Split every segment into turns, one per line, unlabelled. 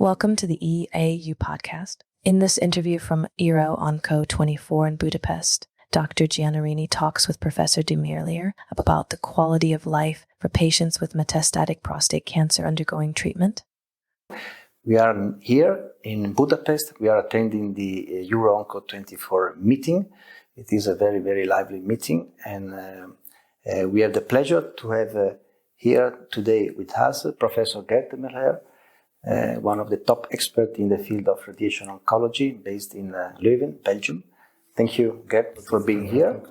Welcome to the EAU podcast. In this interview from ERO Onco 24 in Budapest, Dr. Giannarini talks with Professor De Meerleer about the quality of life for patients with metastatic prostate cancer undergoing treatment.
We are here in Budapest. We are attending the ERO Onco 24 meeting. It is a very, very lively meeting, and we have the pleasure to have here today with us Professor Geert De Meerleer, one of the top experts in the field of radiation oncology, based in Leuven, Belgium. Thank you, Geert, for being here.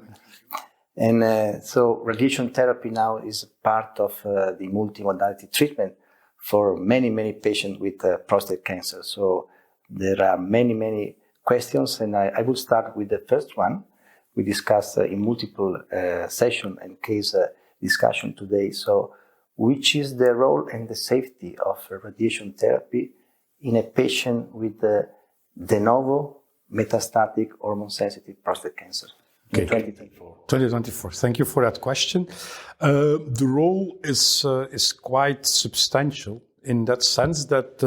And so radiation therapy now is part of the multimodality treatment for many, many patients with prostate cancer. So there are many, many questions, and I will start with the first one. We discussed in multiple sessions and case discussion today. So which is the role and the safety of radiation therapy in a patient with de novo metastatic hormone-sensitive prostate cancer in 2024?
2024. Thank you for that question. The role is quite substantial in that sense that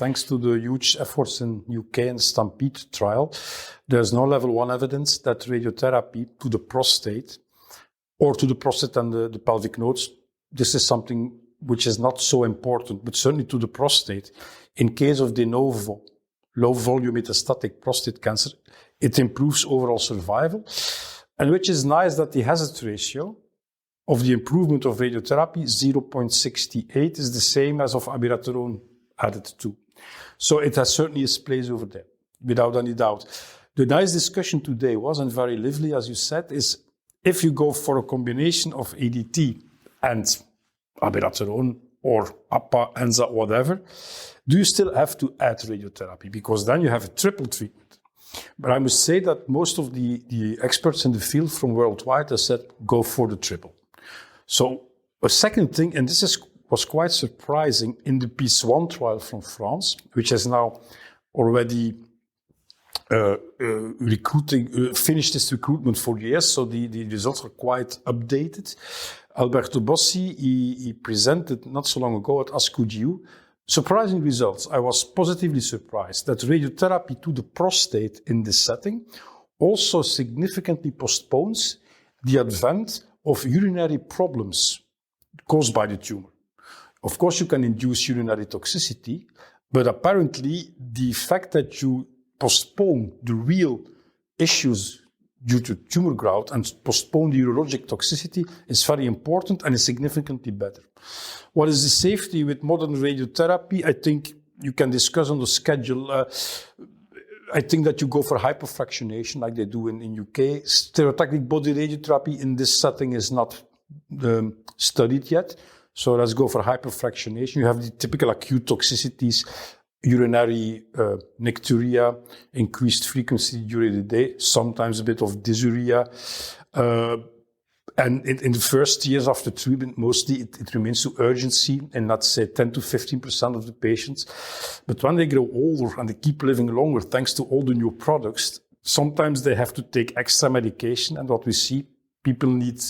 thanks to the huge efforts in UK and Stampede trial, there's no level 1 evidence that radiotherapy to the prostate or to the prostate and the pelvic nodes, this is something which is not so important, but certainly to the prostate. In case of de novo, low volume metastatic prostate cancer, it improves overall survival. And which is nice that the hazard ratio of the improvement of radiotherapy, 0.68, is the same as of abiraterone added to. So it has certainly its place over there, without any doubt. The nice discussion today was, and very lively, as you said, is if you go for a combination of ADT and abiraterone or APA, ENZA, whatever, do you still have to add radiotherapy? Because then you have a triple treatment. But I must say that most of the experts in the field from worldwide have said, go for the triple. So a second thing, and this was quite surprising, in the PEACE-1 trial from France, which has now already finished its recruitment for years, so the results are quite updated. Alberto Bossi, he presented not so long ago at ASCO-GU surprising results. I was positively surprised that radiotherapy to the prostate in this setting also significantly postpones the advent of urinary problems caused by the tumor. Of course, you can induce urinary toxicity, but apparently the fact that you postpone the real issues due to tumor growth and postpone the urologic toxicity is very important and is significantly better. What is the safety with modern radiotherapy? I think you can discuss on the schedule. I think that you go for hyperfractionation like they do in UK. Stereotactic body radiotherapy in this setting is not studied yet. So let's go for hyperfractionation. You have the typical acute toxicities, urinary necturia, increased frequency during the day, sometimes a bit of dysuria. And in the first years after treatment, mostly it remains to urgency in, let's say, 10 to 15% of the patients. But when they grow older and they keep living longer, thanks to all the new products, sometimes they have to take extra medication. And what we see, people need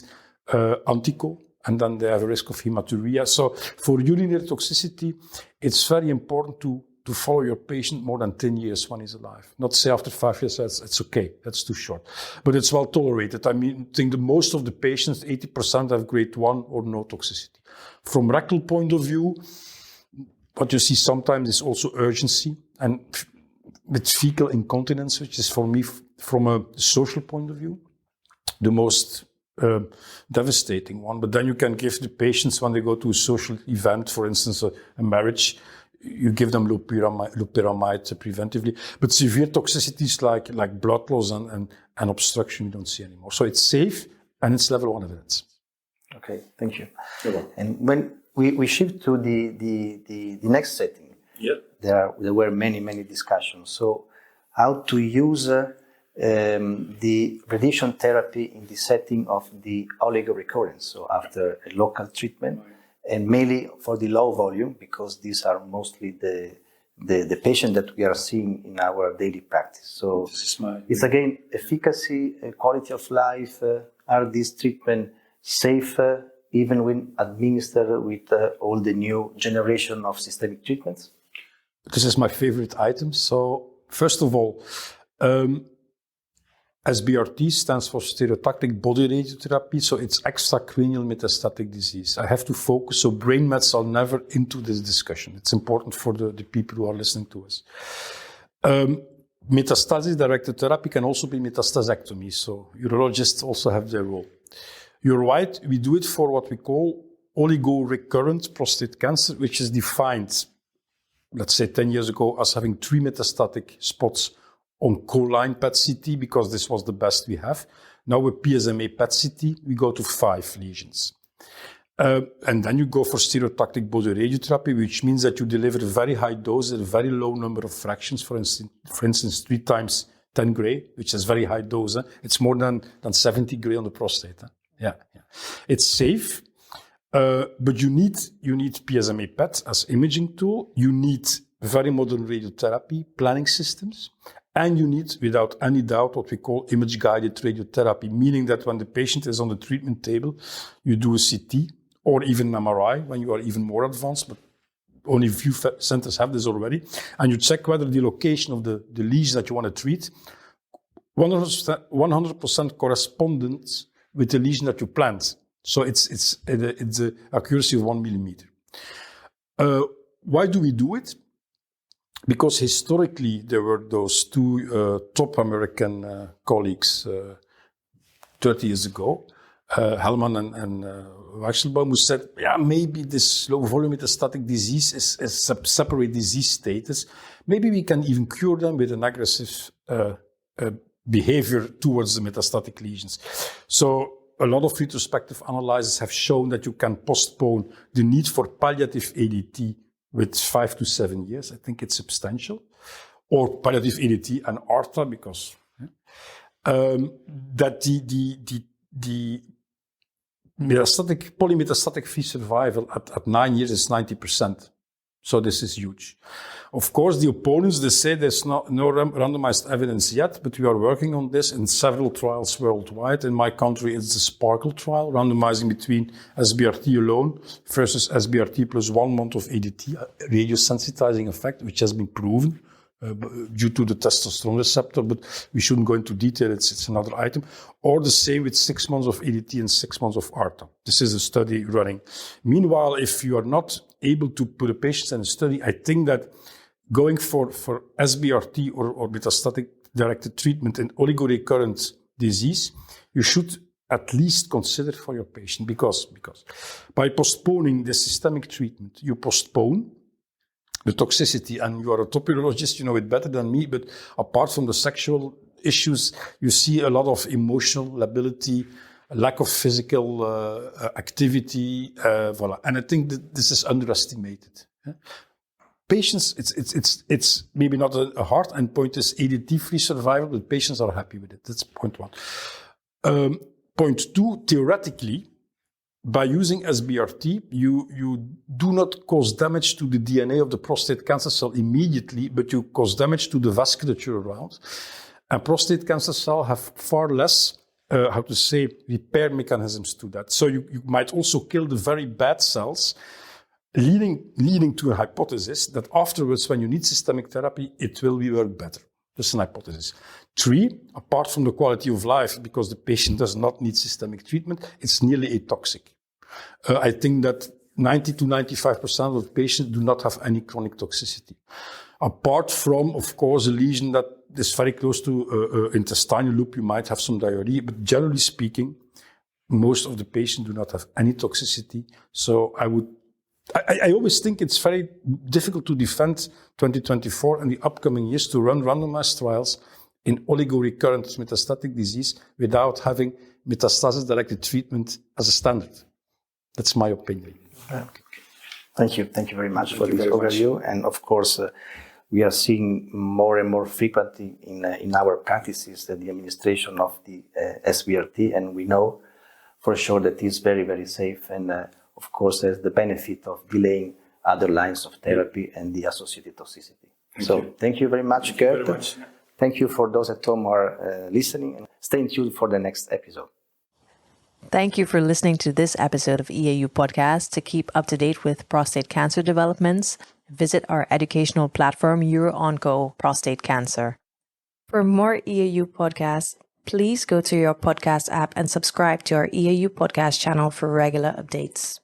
antico, and then they have a risk of hematuria. So for urinary toxicity, it's very important to follow your patient more than 10 years when he's alive. Not say after 5 years, it's okay, that's too short. But it's well tolerated. I mean, I think that most of the patients, 80% have grade 1 or no toxicity. From rectal point of view, what you see sometimes is also urgency. And with fecal incontinence, which is for me, from a social point of view, the most devastating one. But then you can give the patients, when they go to a social event, for instance, a marriage, you give them loperamide preventively. But severe toxicities like blood loss and obstruction, you don't see anymore. So it's safe and it's level 1 evidence.
Okay, thank you. And when we shift to the next setting, there were many discussions. So how to use the radiation therapy in the setting of the oligorecurrence, so after a local treatment, and mainly for the low volume, because these are mostly the patient that we are seeing in our daily practice. So it's again efficacy, quality of life. Are these treatments safe even when administered with all the new generation of systemic treatments?
this is my favorite item. So first of all, SBRT stands for stereotactic body radiotherapy, so it's extracranial metastatic disease. I have to focus, so brain mets are never into this discussion. It's important for the people who are listening to us. Metastasis-directed therapy can also be metastasectomy, so urologists also have their role. You're right, we do it for what we call oligorecurrent prostate cancer, which is defined, let's say 10 years ago, as having 3 metastatic spots on choline PET-CT, because this was the best we have. Now with PSMA PET-CT, we go to 5 lesions. And then you go for stereotactic body radiotherapy, which means that you deliver a very high dose at a very low number of fractions, for instance 3 times 10 gray, which is very high dose. It's more than 70 gray on the prostate. Yeah. It's safe, but you need PSMA PET as imaging tool. You need very modern radiotherapy planning systems. And you need, without any doubt, what we call image-guided radiotherapy, meaning that when the patient is on the treatment table, you do a CT or even MRI when you are even more advanced, but only a few centers have this already. And you check whether the location of the lesion that you want to treat 100% corresponds with the lesion that you planned. So it's the accuracy of 1 millimeter. Why do we do it? Because historically, there were those 2 top American colleagues 30 years ago, Hellman and Weichselbaum, who said, maybe this low-volume metastatic disease is a separate disease status. Maybe we can even cure them with an aggressive behavior towards the metastatic lesions. So a lot of retrospective analyses have shown that you can postpone the need for palliative ADT with 5 to 7 years. I think it's substantial. Or palliative ADT and ARTA, because that the polymetastatic free survival at 9 years is 90%. So this is huge. Of course, the opponents, they say there's no randomized evidence yet, but we are working on this in several trials worldwide. In my country, it's the Sparkle trial, randomizing between SBRT alone versus SBRT plus 1 month of ADT, radiosensitizing effect, which has been proven due to the testosterone receptor, but we shouldn't go into detail, it's another item. Or the same with 6 months of ADT and 6 months of ARTA. This is a study running. Meanwhile, if you are not able to put a patient in a study, I think that going for SBRT or metastatic directed treatment in oligorecurrent disease, you should at least consider for your patient, because by postponing the systemic treatment, you postpone the toxicity, and you are a top urologist, you know it better than me, but apart from the sexual issues, you see a lot of emotional lability, lack of physical activity, voila. And I think that this is underestimated. Patients, it's maybe not a hard endpoint is ADT-free survival, but patients are happy with it. That's point 1. Point 2, theoretically, by using SBRT, you do not cause damage to the DNA of the prostate cancer cell immediately, but you cause damage to the vasculature around. And prostate cancer cells have far less, repair mechanisms to that. So you might also kill the very bad cells, leading to a hypothesis that afterwards, when you need systemic therapy, it will work better. That's an hypothesis. 3, apart from the quality of life, because the patient does not need systemic treatment, it's nearly atoxic. I think that 90 to 95% of patients do not have any chronic toxicity. Apart from, of course, a lesion that is very close to intestinal loop, you might have some diarrhea, but generally speaking, most of the patients do not have any toxicity. So I always think it's very difficult to defend 2024 and the upcoming years to run randomized trials in oligorecurrent metastatic disease without having metastasis-directed treatment as a standard. That's my opinion.
Thank you. Thank you very much for this overview. And of course, we are seeing more and more frequently in our practices the administration of the SBRT, and we know for sure that it's very, very safe. And of course, there's the benefit of delaying other lines of therapy and the associated toxicity. Thank you very much, Geert. Thank you for those at home who are listening, and stay tuned for the next episode.
Thank you for listening to this episode of EAU Podcast. To keep up to date with prostate cancer developments, visit our educational platform, EuroOnco Prostate Cancer. For more EAU podcasts, please go to your podcast app and subscribe to our EAU podcast channel for regular updates.